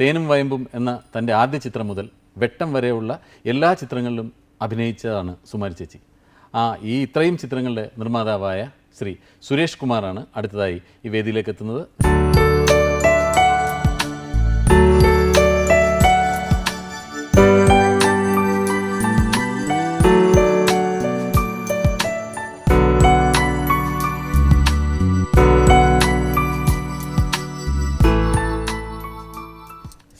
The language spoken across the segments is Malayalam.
തേനും വയമ്പും എന്ന തൻ്റെ ആദ്യ ചിത്രം മുതൽ വെട്ടം വരെയുള്ള എല്ലാ ചിത്രങ്ങളിലും അഭിനയിച്ചതാണ് സുമാരി ചേച്ചി. ഈ ഇത്രയും ചിത്രങ്ങളുടെ നിർമ്മാതാവായ ശ്രീ സുരേഷ് കുമാറാണ് അടുത്തതായി ഈ വേദിയിലേക്ക് എത്തുന്നത്.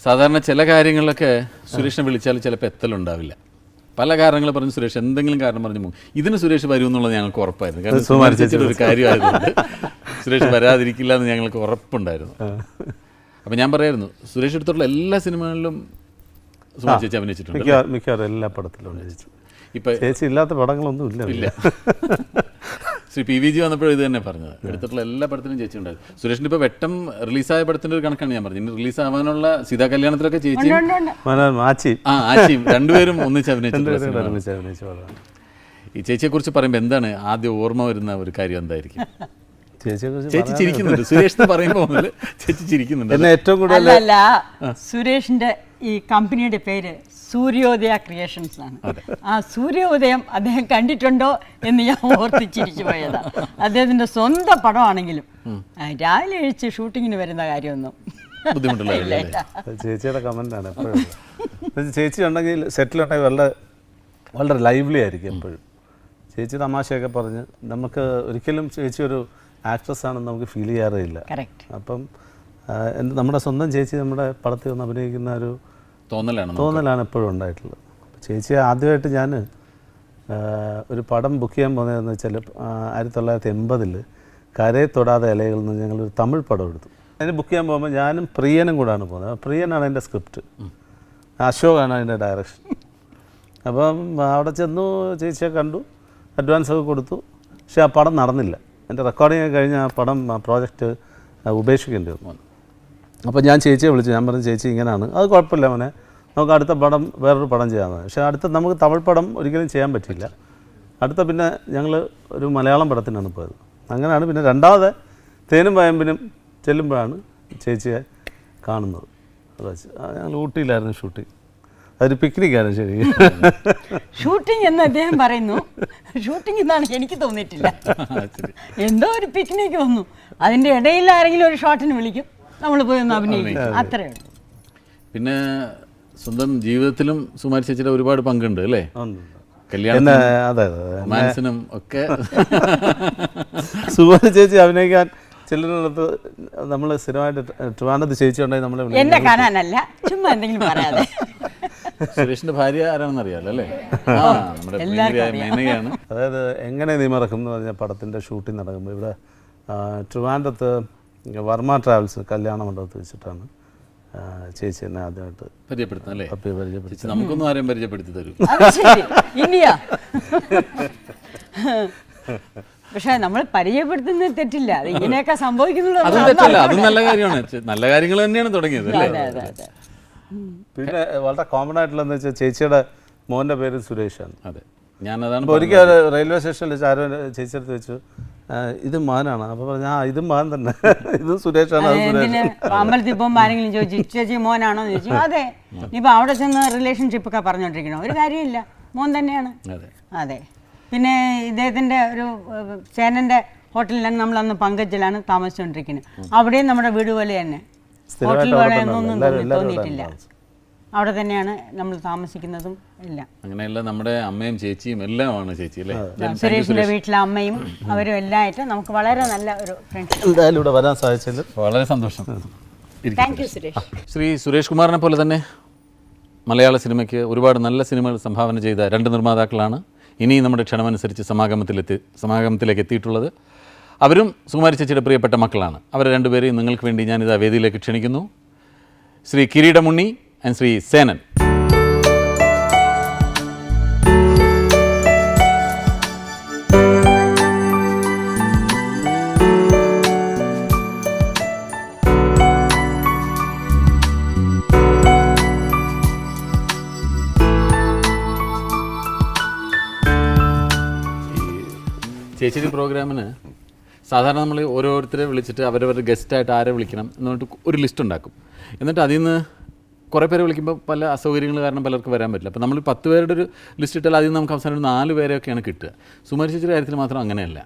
സാധാരണ ചില കാര്യങ്ങളിലൊക്കെ സുരേഷിനെ വിളിച്ചാൽ ചിലപ്പോൾ എത്തലുണ്ടാവില്ല. പല കാരണങ്ങൾ പറഞ്ഞ് സുരേഷ് എന്തെങ്കിലും കാരണം പറഞ്ഞു പോകും. ഇതിന് സുരേഷ് വരും എന്നുള്ളത് ഞങ്ങൾക്ക് ഉറപ്പായിരുന്നു. കാരണം സുമാരി ചേച്ചിയുടെ ഒരു കാര്യമായതുകൊണ്ട് സുരേഷ് വരാതിരിക്കില്ല എന്ന് ഞങ്ങൾക്ക് ഉറപ്പുണ്ടായിരുന്നു. അപ്പം ഞാൻ പറയായിരുന്നു, സുരേഷ് എടുത്തുള്ള എല്ലാ സിനിമകളിലും സുമാരി ചേച്ചി അഭിനയിച്ചിട്ടുണ്ട്. മിക്കവാറും എല്ലാ പടത്തിലും ഇപ്പം ചേച്ചി ഇല്ലാത്ത പടങ്ങളൊന്നും ഇല്ല. ശ്രീ PVG വന്നപ്പോഴും ഇത് തന്നെ പറഞ്ഞത്, എടുത്തിട്ടുള്ള എല്ലാ പടത്തിലും ചേച്ചി ഉണ്ടായിരുന്നു. സുരേഷിൻ്റെ ഇപ്പോൾ വെട്ടം റിലീസായ പടത്തിൻ്റെ ഒരു കണക്കാണ് ഞാൻ പറഞ്ഞത്. ഇനി റിലീസാവാനുള്ള സീതാ കല്യാണത്തിലൊക്കെ ചേച്ചിയും ആച്ചിയും രണ്ടുപേരും ഒന്നിച്ച് അഭിനയിച്ചിട്ടുണ്ട്. ഈ ചേച്ചിയെക്കുറിച്ച് പറയുമ്പോൾ എന്താണ് ആദ്യം ഓർമ്മ വരുന്ന ഒരു കാര്യം എന്തായിരിക്കും? ചേച്ചി ചിരിക്കുന്നുണ്ട്. സുരേഷ് പറയുമ്പോൾ ചേച്ചി ചിരിക്കുന്നുണ്ട്. ഏറ്റവും കൂടുതൽ സുരേഷിന്റെ ഈ കമ്പനിയുടെ പേര് സൂര്യോദയ ക്രിയേഷൻസ് ആണ്. ആ സൂര്യോദയം അദ്ദേഹം കണ്ടിട്ടുണ്ടോ എന്ന് ഞാൻ ഓർത്തിച്ചിരിച്ചു പോയതാണ്. അദ്ദേഹത്തിന്റെ സ്വന്തം പടമാണെങ്കിലും രാവിലെ കഴിച്ച് ഷൂട്ടിങ്ങിന് വരുന്ന കാര്യമൊന്നും ബുദ്ധിമുട്ടില്ല. ചേച്ചിയുടെ കമൻ്റാണ് എപ്പോഴും. ചേച്ചി ഉണ്ടെങ്കിൽ സെറ്റിലുണ്ടെങ്കിൽ വളരെ ലൈവ്ലി ആയിരിക്കും എപ്പോഴും. ചേച്ചി തമാശയൊക്കെ പറഞ്ഞ് നമുക്ക് ഒരിക്കലും ചേച്ചി ഒരു ആക്ട്രസ് ആണെന്ന് നമുക്ക് ഫീൽ ചെയ്യാറില്ല. അപ്പം നമ്മുടെ സ്വന്തം ചേച്ചി നമ്മുടെ പടത്തിൽ വന്ന് അഭിനയിക്കുന്ന ഒരു തോന്നലാണ് എപ്പോഴും ഉണ്ടായിട്ടുള്ളത്. ചേച്ചി ആദ്യമായിട്ട് ഞാൻ ഒരു പടം ബുക്ക് ചെയ്യാൻ പോകുന്നതെന്ന് വെച്ചാൽ 1980 കരയെ തൊടാതെ ഇലകളിൽ നിന്ന് ഞങ്ങളൊരു തമിഴ് പടം എടുത്തു. അതിന് ബുക്ക് ചെയ്യാൻ പോകുമ്പോൾ ഞാനും പ്രിയനും കൂടാണ് പോകുന്നത്. പ്രിയനാണ് എൻ്റെ സ്ക്രിപ്റ്റ്, അശോകാണ് അതിൻ്റെ ഡയറക്ഷൻ. അപ്പം അവിടെ ചെന്നു, ചേച്ചിയെ കണ്ടു, അഡ്വാൻസ് ഒക്കെ കൊടുത്തു. പക്ഷേ ആ പടം നടന്നില്ല. എൻ്റെ റെക്കോർഡിങ് കഴിഞ്ഞ് ആ പടം പ്രോജക്റ്റ് ഉപേക്ഷിക്കേണ്ടി വന്നു. അപ്പോൾ ഞാൻ ചേച്ചിയെ വിളിച്ചു. ഞാൻ പറഞ്ഞു, ചേച്ചി ഇങ്ങനെയാണ്. അത് കുഴപ്പമില്ല മോനെ, നമുക്ക് അടുത്ത പടം വേറൊരു പടം ചെയ്യാമെന്ന്. പക്ഷേ നമുക്ക് തമിഴ് പടം ഒരിക്കലും ചെയ്യാൻ പറ്റില്ല. പിന്നെ ഞങ്ങൾ ഒരു മലയാളം പടത്തിനാണ് പോയത്. അങ്ങനെയാണ് പിന്നെ രണ്ടാമത് തേനും വയമ്പിനും ചെല്ലുമ്പോഴാണ് ചേച്ചിയെ കാണുന്നത്. ഞങ്ങൾ ഊട്ടിയിലായിരുന്നു ഷൂട്ടിങ്. അതൊരു പിക്നിക്കായിരുന്നു. ശരി, ഷൂട്ടിംഗ് എന്ന് അദ്ദേഹം പറയുന്നു. ഷൂട്ടിംഗ് എന്നാണ് എനിക്ക് തോന്നിയിട്ടില്ല. എന്തോ ഒരു പിക്നിക്ക് വന്നു, അതിൻ്റെ ഇടയിൽ ആരെങ്കിലും ഒരു ഷോട്ടിന് വിളിക്കും, നമ്മൾ പോയി ഒന്ന് അഭിനയിക്കും, അത്രയേ ഉള്ളൂ. പിന്നെ സ്വന്തം ജീവിതത്തിലും സുമാരി ചേച്ചിയുടെ ഒരുപാട് പങ്കുണ്ട് അല്ലേ? കല്യാണത്തിനും ഒക്കെ സുമാരി ചേച്ചി അഭിനയിക്കാൻ ചിലരിടത്ത് നമ്മൾ സ്ഥിരമായിട്ട് ട്രിവാൻഡ്രത്ത് ചേച്ചി ഉണ്ടായി നമ്മളെ എന്നെ കാണാനല്ല, ചുമ്മാ എന്തെങ്കിലും പറയാതെ. സുരേഷിന്റെ ഭാര്യ ആരാണെന്ന് അറിയാലോ അല്ലേ? അതായത് എങ്ങനെ നീ മറക്കും എന്ന് പറഞ്ഞ പടത്തിൻ്റെ ഷൂട്ടിംഗ് നടക്കുമ്പോൾ ഇവിടെ ട്രിവാൻഡ്രത്ത് വർമ്മ ട്രാവൽസ് കല്യാണ മണ്ഡപത്തിൽ വെച്ചിട്ടാണ് ചേച്ചി എന്നെ ആദ്യമായിട്ട് പരിചയപ്പെടുത്തുന്നത്. നമുക്കൊന്നും ആരെയും പരിചയപ്പെടുത്തി തരും. ഇനിയാ പക്ഷെ നമ്മൾ പരിചയപ്പെടുത്തുന്നത് തെറ്റില്ല. അത് ഇങ്ങനെയൊക്കെ സംഭവിക്കുന്നുള്ളൂ. അത് നല്ല കാര്യമാണ്. നല്ല കാര്യങ്ങൾ തന്നെയാണ് തുടങ്ങിയത് അല്ലേ? പിന്നെ വളരെ കോമൺ ആയിട്ടുള്ളതെന്ന് വെച്ചാൽ ചേച്ചിയുടെ മോൻ്റെ പേര് സുരേഷാണ്. അതെ, ഞാനതാണ്. ഒരിക്കൽ റെയിൽവേ സ്റ്റേഷനിൽ വെച്ച് ആരോ ചേച്ചി അടുത്ത് വെച്ചു, ഇത് മകനാണ്. അപ്പോൾ പറഞ്ഞു, ഇതും മകൻ തന്നെ, ഇതും സുരേഷാണ്. അമ്പലത്തിൽ പോകുമ്പോൾ ആരെങ്കിലും ചോദിച്ചു ചേച്ചി മോനാണോ എന്ന് ചോദിച്ചു. അതെ, ഇനിയിപ്പോൾ അവിടെ ചെന്ന് റിലേഷൻഷിപ്പ് ഒക്കെ പറഞ്ഞുകൊണ്ടിരിക്കണോ? ഒരു കാര്യമില്ല, മോൻ തന്നെയാണ്. അതെ. പിന്നെ ഇദ്ദേഹത്തിൻ്റെ ഒരു ചേനൻ്റെ ഹോട്ടലിലാണ് നമ്മളന്ന് പങ്കജിലാണ് താമസിച്ചുകൊണ്ടിരിക്കുന്നത്. അവിടെയും നമ്മുടെ വീട് പോലെ തന്നെ, ഹോട്ടൽ വേണമെന്നൊന്നും തോന്നിയിട്ടില്ല. അവിടെ തന്നെയാണ് നമ്മൾ താമസിക്കുന്നതും എല്ലാം. അങ്ങനെയല്ല, നമ്മുടെ അമ്മയും ചേച്ചിയും എല്ലാമാണ് ചേച്ചി അല്ലേ? സുരേഷിന്റെ വീട്ടിലെ അമ്മയും അവരും എല്ലാം ആയിട്ട് നമുക്ക് വളരെ നല്ല ഒരു ഫ്രണ്ട്ഷിപ്പ്. എന്തായാലും ഇവിടെ വരാൻ സാധിച്ചത് വളരെ സന്തോഷം. Thank you Suresh. ശ്രീ സുരേഷ് കുമാറിനെ പോലെ തന്നെ മലയാള സിനിമയ്ക്ക് ഒരുപാട് നല്ല സിനിമകൾ സംഭാവന ചെയ്ത രണ്ട് നിർമ്മാതാക്കളാണ് ഇനി നമ്മുടെ ക്ഷണമനുസരിച്ച് സമാഗമത്തിലേക്ക് എത്തിയിട്ടുള്ളത്. അവരും സുകുമാരി ചേച്ചിയുടെ പ്രിയപ്പെട്ട മക്കളാണ്. അവരെ രണ്ടുപേരെയും നിങ്ങൾക്ക് വേണ്ടി ഞാനിത് വേദിയിലേക്ക് ക്ഷണിക്കുന്നു. ശ്രീ കിരീടമുണ്ണി ആൻഡ് ശ്രീ സേനൻ. ചേച്ചിയുടെ പ്രോഗ്രാമിന് സാധാരണ നമ്മൾ ഓരോരുത്തരെ വിളിച്ചിട്ട് അവരവരുടെ ഗസ്റ്റായിട്ട് ആരെ വിളിക്കണം എന്ന് പറഞ്ഞിട്ട് ഒരു ലിസ്റ്റ് ഉണ്ടാക്കും. എന്നിട്ട് അതിൽ നിന്ന് കുറേ പേരെ വിളിക്കുമ്പോൾ പല അസൗകര്യങ്ങൾ കാരണം പലർക്ക് വരാൻ പറ്റില്ല. അപ്പോൾ നമ്മൾ 10 പേരുടെ ഒരു ലിസ്റ്റ് ഇട്ടാൽ ആദ്യം നമുക്ക് അവസാനം ഒരു 4 പേരെയൊക്കെയാണ് കിട്ടുക. സുമാരി ചേച്ചിയുടെ കാര്യത്തിൽ മാത്രം അങ്ങനെയല്ല.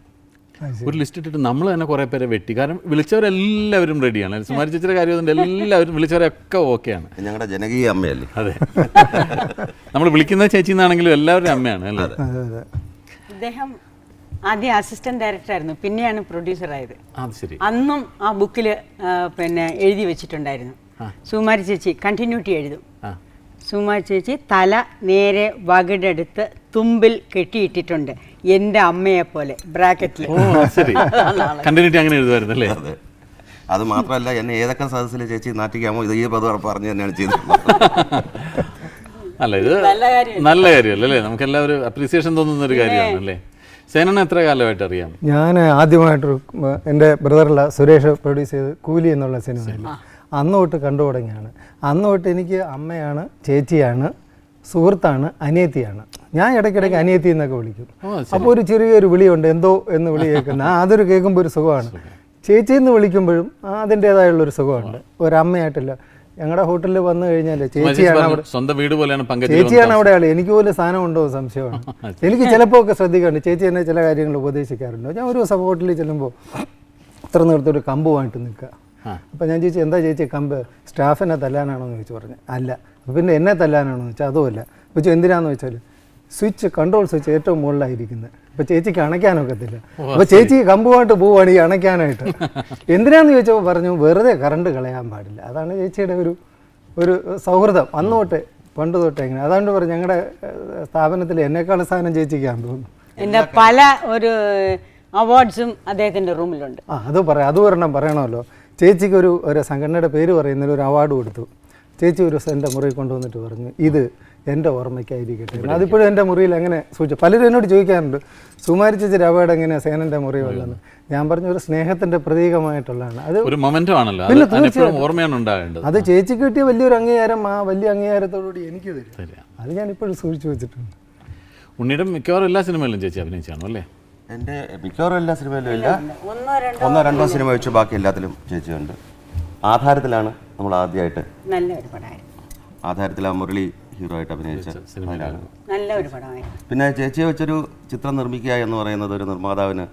ഒരു ലിസ്റ്റ് ഇട്ടിട്ട് നമ്മൾ തന്നെ കുറേ പേരെ വെട്ടി. കാരണം വിളിച്ചവരെല്ലാവരും റെഡിയാണ്. സുമാരി ചേച്ചിയുടെ കാര്യം അതുകൊണ്ട് എല്ലാവരും വിളിച്ചവരൊക്കെ ഓക്കെയാണ്. ഞങ്ങളുടെ ജനകീയ അമ്മയല്ലേ. അതെ, നമ്മൾ വിളിക്കുന്ന ചേച്ചി എന്നാണെങ്കിലും എല്ലാവരും അമ്മയാണ് അല്ലേ. ഇദ്ദേഹം ആദ്യം അസിസ്റ്റന്റ് ഡയറക്ടർ ആയിരുന്നു, പിന്നെയാണ് പ്രൊഡ്യൂസർ ആയത്. അത് ശരി. അന്നും ആ ബുക്കിൽ പിന്നെ എഴുതി വെച്ചിട്ടുണ്ടായിരുന്നു, സുമാരി ചേച്ചി കണ്ടിന്യൂറ്റി എഴുതും. സുമാരി ചേച്ചി തല നേരെ വകിടെടുത്ത് തുമ്പിൽ കെട്ടിയിട്ടിട്ടുണ്ട്, എൻ്റെ അമ്മയെ പോലെ ബ്രാക്കറ്റിൽ. കണ്ടിന്യൂറ്റി അങ്ങനെ എഴുതുമായിരുന്നു അല്ലേ. അത് മാത്രമല്ല, എന്നെ ഏതൊക്കെ സദസ്സിൽ ചേച്ചി നാട്ടിക്കാമോ ഇത് ഈ പദം പറഞ്ഞു തന്നെയാണ് ചെയ്തത്. അല്ല, ഇത് നല്ല കാര്യമല്ലേ അല്ലേ, നമുക്ക് എല്ലാവരും അപ്രീസിയേഷൻ തോന്നുന്ന ഒരു കാര്യമാണ് അല്ലേ. സേനനെ എത്ര കാലമായിട്ട് അറിയാം? ഞാൻ ആദ്യമായിട്ടൊരു എൻ്റെ ബ്രദറുള്ള സുരേഷ് പ്രൊഡ്യൂസ് ചെയ്ത് കൂലി എന്നുള്ള സിനിമയിൽ അന്ന് തൊട്ട് കണ്ടു തുടങ്ങിയാണ്. അന്ന് തൊട്ട് എനിക്ക് അമ്മയാണ്, ചേച്ചിയാണ്, സുഹൃത്താണ്, അനിയത്തിയാണ്. ഞാൻ ഇടയ്ക്കിടയ്ക്ക് അനിയത്തി എന്നൊക്കെ വിളിക്കും. അപ്പോൾ ഒരു ചെറിയൊരു വിളിയുണ്ട്, എന്തോ എന്ന് വിളി കേൾക്കുന്ന അതൊരു കേൾക്കുമ്പോൾ ഒരു സുഖമാണ്. ചേച്ചി എന്ന് വിളിക്കുമ്പോഴും അതിൻ്റേതായുള്ളൊരു സുഖമുണ്ട്. ഒരമ്മയായിട്ടില്ല. ഞങ്ങളുടെ ഹോട്ടലിൽ വന്നു കഴിഞ്ഞാൽ ചേച്ചിയാണ് അവിടെ, സ്വന്തം വീട് പോലെയാണ്, ചേച്ചിയാണ് അവിടെ ആള്. എനിക്ക് പോലും സ്ഥാനം ഉണ്ടോ സംശയമാണ്. എനിക്ക് ചിലപ്പോൾ ഒക്കെ ശ്രദ്ധിക്കാറുണ്ട്, ചേച്ചി എന്നെ ചില കാര്യങ്ങൾ ഉപദേശിക്കാറുണ്ട്. ഞാൻ ഒരു ദിവസം ഹോട്ടലിൽ ചെല്ലുമ്പോൾ ഇത്ര നേരത്തൊരു കമ്പുമായിട്ട് നിൽക്കുക. അപ്പോൾ ഞാൻ ചോദിച്ചു, എന്താ ചേച്ചി കമ്പ്, സ്റ്റാഫിനെ തല്ലാനാണോ എന്ന് ചോദിച്ചു. പറഞ്ഞു അല്ല. അപ്പോൾ പിന്നെ എന്നെ തല്ലാനാണോ എന്ന് വെച്ചാൽ അതുമല്ല. ചോദിച്ചു എന്തിനാന്ന് വെച്ചാൽ സ്വിച്ച്, കൺട്രോൾ സ്വിച്ച് ഏറ്റവും മുകളിലായിരിക്കുന്നത്. അപ്പോൾ ചേച്ചിക്ക് അണയ്ക്കാനൊക്കത്തില്ല. അപ്പോൾ ചേച്ചി കമ്പുമായിട്ട് പോവുകയാണ് ഈ അണയ്ക്കാനായിട്ട്. എന്തിനാന്ന് ചോദിച്ചപ്പോൾ പറഞ്ഞു വെറുതെ കറണ്ട് കളയാൻ പാടില്ല. അതാണ് ചേച്ചിയുടെ ഒരു സൗഹൃദം അന്ന് തൊട്ട്, പണ്ട് തൊട്ട്. എങ്ങനെ അതുകൊണ്ട് പറഞ്ഞു ഞങ്ങളുടെ സ്ഥാപനത്തിൽ എന്നെക്കാളും സ്ഥാനം ചേച്ചിക്കാൻ തോന്നുന്നു. എൻ്റെ പല ഒരു അവാർഡ്സും അദ്ദേഹത്തിൻ്റെ റൂമിലുണ്ട്. അത് പറയാം, അത് ഒരെണ്ണം പറയണമല്ലോ. ചേച്ചിക്ക് ഒരു സംഘടനയുടെ പേര് പറയുന്നതിൽ ഒരു അവാർഡ് കൊടുത്തു. ചേച്ചി ഒരു ദിവസം എൻ്റെ മുറിയിൽ കൊണ്ടുവന്നിട്ട് പറഞ്ഞു, ഇത് എൻ്റെ ഓർമ്മയ്ക്കായിരിക്കട്ടെ. അതിപ്പോഴും എൻ്റെ മുറിയിൽ അങ്ങനെ സൂക്ഷിച്ചു. പലരും എന്നോട് ചോദിക്കാറുണ്ട്, സുമാരി ചേച്ചിയുടെ അവാർഡ് എങ്ങനെയാണ് സേനൻ്റെ മുറി വല്ലെന്ന്. ഞാൻ പറഞ്ഞു ഒരു സ്നേഹത്തിൻ്റെ പ്രതീകമായിട്ടുള്ളതാണ്. അത് ഒരു മൊമെന്റോ ആണല്ലോ, അത് ചേച്ചിക്ക് കിട്ടിയ വലിയൊരു അംഗീകാരം. ആ വലിയ അംഗീകാരത്തോടുകൂടി എനിക്ക് തരും. അത് ഞാൻ ഇപ്പോഴും സൂക്ഷിച്ചു വെച്ചിട്ടുണ്ട്. ഉണ്ണിയുടെ മിക്കവാറും എല്ലാ സിനിമയിലും ചേച്ചി അഭിനയിച്ചാണോ അല്ലേ? എൻ്റെ മിക്കവാറും എല്ലാ സിനിമയിലും ഇല്ല, 1-2 സിനിമ വെച്ച് ബാക്കി എല്ലാത്തിലും ചേച്ചിയുണ്ട്. ആധാരത്തിലാണ് നമ്മൾ ആദ്യമായിട്ട്, നല്ലൊരു പടമായിരുന്നു. ആധാരത്തിൽ ആ മുരളി ഹീറോ ആയിട്ട് അഭിനയിച്ച അതിലാണ്. നല്ലൊരു പടമായിരുന്നു. പിന്നെ ചേച്ചിയെ വെച്ചൊരു ചിത്രം നിർമ്മിക്കുക എന്ന് പറയുന്നത് ഒരു നിർമ്മാതാവിന്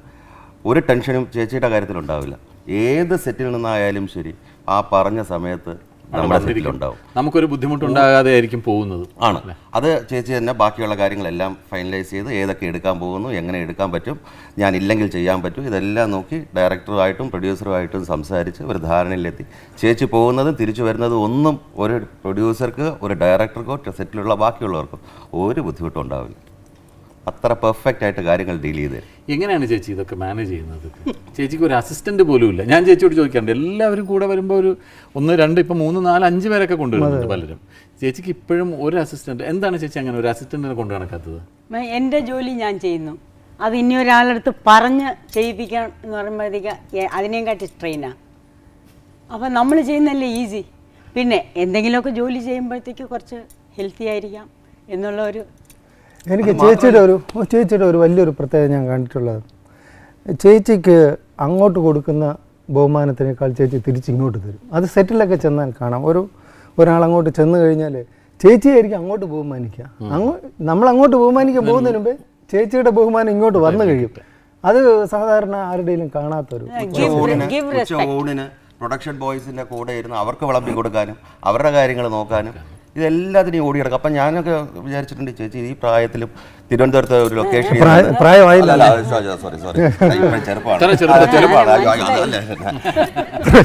ഒരു ടെൻഷനും ചേച്ചിയുടെ കാര്യത്തിലുണ്ടാവില്ല. ഏത് സെറ്റിൽ നിന്നായാലും ശരി, ആ പറഞ്ഞ സമയത്ത് നമ്മുടെ സെറ്റിലുണ്ടാവും. നമുക്കൊരു ബുദ്ധിമുട്ടുണ്ടാകാതെ ആയിരിക്കും പോകുന്നത്. ആണ്. അത് ചേച്ചി തന്നെ ബാക്കിയുള്ള കാര്യങ്ങളെല്ലാം ഫൈനലൈസ് ചെയ്ത് ഏതൊക്കെ എടുക്കാൻ പോകുന്നു, എങ്ങനെ എടുക്കാൻ പറ്റും, ഞാൻ ഇല്ലെങ്കിൽ ചെയ്യാൻ പറ്റും, ഇതെല്ലാം നോക്കി ഡയറക്ടറുമായിട്ടും പ്രൊഡ്യൂസറുമായിട്ടും സംസാരിച്ച് ഒരു ധാരണയിലെത്തി ചേച്ചി പോകുന്നതും തിരിച്ചു വരുന്നതും ഒന്നും ഒരു പ്രൊഡ്യൂസർക്ക്, ഒരു ഡയറക്ടർക്കോ, സെറ്റിലുള്ള ബാക്കിയുള്ളവർക്കോ ഒരു ബുദ്ധിമുട്ടും ഉണ്ടാവില്ല. അത്ര പെർഫെക്റ്റ് ആയിട്ട് കാര്യങ്ങൾ ഡീൽ ചെയ്ത്. എങ്ങനെയാണ് ചേച്ചി ഇതൊക്കെ മാനേജ് ചെയ്യുന്നത്? ചേച്ചിക്ക് ഒരു അസിസ്റ്റന്റ് പോലും ഇല്ല. ഞാൻ ചേച്ചിയോട് ചോദിക്കാറുണ്ട്, എല്ലാവരും കൂടെ വരുമ്പോൾ ഒരു 1, 2, ഇപ്പം 3, 4, 5 പേരൊക്കെ കൊണ്ടുവരുന്നുണ്ട് പലരും. ചേച്ചിക്ക് ഇപ്പോഴും ഒരു അസിസ്റ്റന്റ്. എന്താണ് ചേച്ചി അങ്ങനെ ഒരു അസിസ്റ്റന്റിനെ കൊണ്ടു നടക്കാത്തത്? എൻ്റെ ജോലി ഞാൻ ചെയ്യുന്നു, അത് ഇനി ഒരാളടുത്ത് പറഞ്ഞ് ചെയ്യിപ്പിക്കണം എന്ന് പറയുമ്പോഴത്തേക്ക് അതിനെക്കാട്ടി സ്ട്രെയിനാണ്. അപ്പം നമ്മൾ ചെയ്യുന്നതല്ലേ ഈസി. പിന്നെ എന്തെങ്കിലുമൊക്കെ ജോലി ചെയ്യുമ്പോഴത്തേക്ക് കുറച്ച് ഹെൽത്തി ആയിരിക്കാം എന്നുള്ള ഒരു. എനിക്ക് ചേച്ചിയുടെ ഒരു വലിയൊരു പ്രത്യേകത ഞാൻ കണ്ടിട്ടുള്ളത്, ചേച്ചിക്ക് അങ്ങോട്ട് കൊടുക്കുന്ന ബഹുമാനത്തിനേക്കാൾ ചേച്ചി തിരിച്ചിങ്ങോട്ട് തരും. അത് സെറ്റിലൊക്കെ ചെന്നാൽ കാണാം. ഒരാളങ്ങോട്ട് ചെന്ന് കഴിഞ്ഞാൽ ചേച്ചിയായിരിക്കും അങ്ങോട്ട് ബഹുമാനിക്കുക. നമ്മൾ അങ്ങോട്ട് ബഹുമാനിക്കാൻ പോകുന്നതിന് മുമ്പേ ചേച്ചിയുടെ ബഹുമാനം ഇങ്ങോട്ട് വന്നു കഴിയും. അത് സാധാരണ ആരുടെയും കാണാത്തൊരു. ഊണിന് പ്രൊഡക്ഷൻ ബോയ്സിൻ്റെ കൂടെ ഇരുന്ന് അവർക്ക് വിളമ്പി കൊടുക്കാനും അവരുടെ കാര്യങ്ങൾ നോക്കാനും ഇതെല്ലാത്തിനെയും ഓടി കിടക്കും. അപ്പം ഞാനൊക്കെ വിചാരിച്ചിട്ടുണ്ട്, ചേച്ചി ഈ പ്രായത്തിലും തിരുവനന്തപുരത്ത് ഒരു ലൊക്കേഷൻ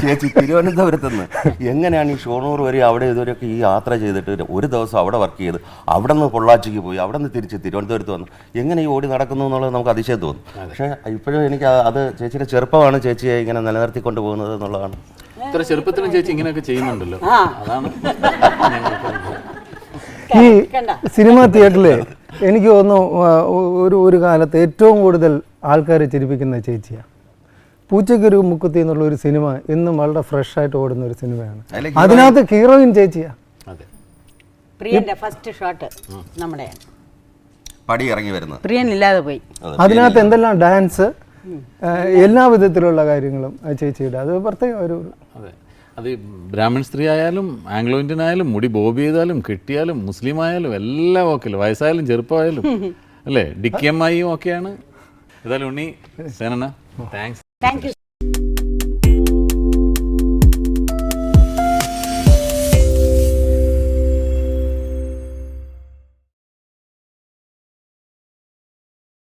ചേച്ചി തിരുവനന്തപുരത്ത് നിന്ന് എങ്ങനെയാണ് ഈ ഷൊർണൂർ വരെ അവിടെ ഇതുവരെയൊക്കെ ഈ യാത്ര ചെയ്തിട്ട് ഒരു ദിവസം അവിടെ വർക്ക് ചെയ്ത് അവിടെ നിന്ന് പൊള്ളാച്ചിക്ക് പോയി അവിടെ നിന്ന് തിരിച്ച് തിരുവനന്തപുരത്ത് വന്നു എങ്ങനെ ഈ ഓടി നടക്കുന്നു എന്നുള്ളത് നമുക്ക് അതിശയം തോന്നും. പക്ഷേ ഇപ്പോഴും എനിക്ക് അത് ചേച്ചിയുടെ ചെറുപ്പമാണ് ചേച്ചിയെ ഇങ്ങനെ നിലനിർത്തിക്കൊണ്ട് പോകുന്നത് എന്നുള്ളതാണ്. ഇത്ര ചെറുപ്പത്തിലും ചേച്ചി ഇങ്ങനെയൊക്കെ ചെയ്യുന്നുണ്ടല്ലോ, അതാണ്. ഈ സിനിമാ തിയേറ്ററിൽ എനിക്ക് തോന്നുന്നു ഒരു കാലത്ത് ഏറ്റവും കൂടുതൽ ആൾക്കാരെ ചിരിപ്പിക്കുന്ന ചേച്ചിയാണ്. പൂച്ചയ്ക്കൊരു മുക്കുത്തി എന്നുള്ള ഒരു സിനിമ ഇന്നും വളരെ ഫ്രഷ് ആയിട്ട് ഓടുന്ന ഒരു സിനിമയാണ്. അതിനകത്ത് ഹീറോയിൻ ചേച്ചിയാ. പ്രിയന്റെ ഫസ്റ്റ് ഷോട്ട് നമ്മുടെ പടി ഇറങ്ങി വരുന്നത് പ്രിയനില്ലാതെ പോയി. അതിനകത്ത് എന്തെല്ലാം ഡാൻസ്, എല്ലാ വിധത്തിലുള്ള കാര്യങ്ങളും ചേച്ചിയുടെ അത് പ്രത്യേകം ഒരു. അതെ, അത് ബ്രാഹ്മൺ സ്ത്രീ ആയാലും ആംഗ്ലോ ഇന്ത്യൻ ആയാലും മുടി ബോബി ചെയ്താലും കെട്ടിയാലും മുസ്ലിം ആയാലും എല്ലാം ഓക്കെ അല്ലേ, വയസ്സായാലും ചെറുപ്പമായാലും അല്ലേ, ഡിക്കിയമ്മായിയും ഒക്കെയാണ്. ഏതായാലും ഉണ്ണി സേനണ്ണ താങ്ക്സ്. Thank you.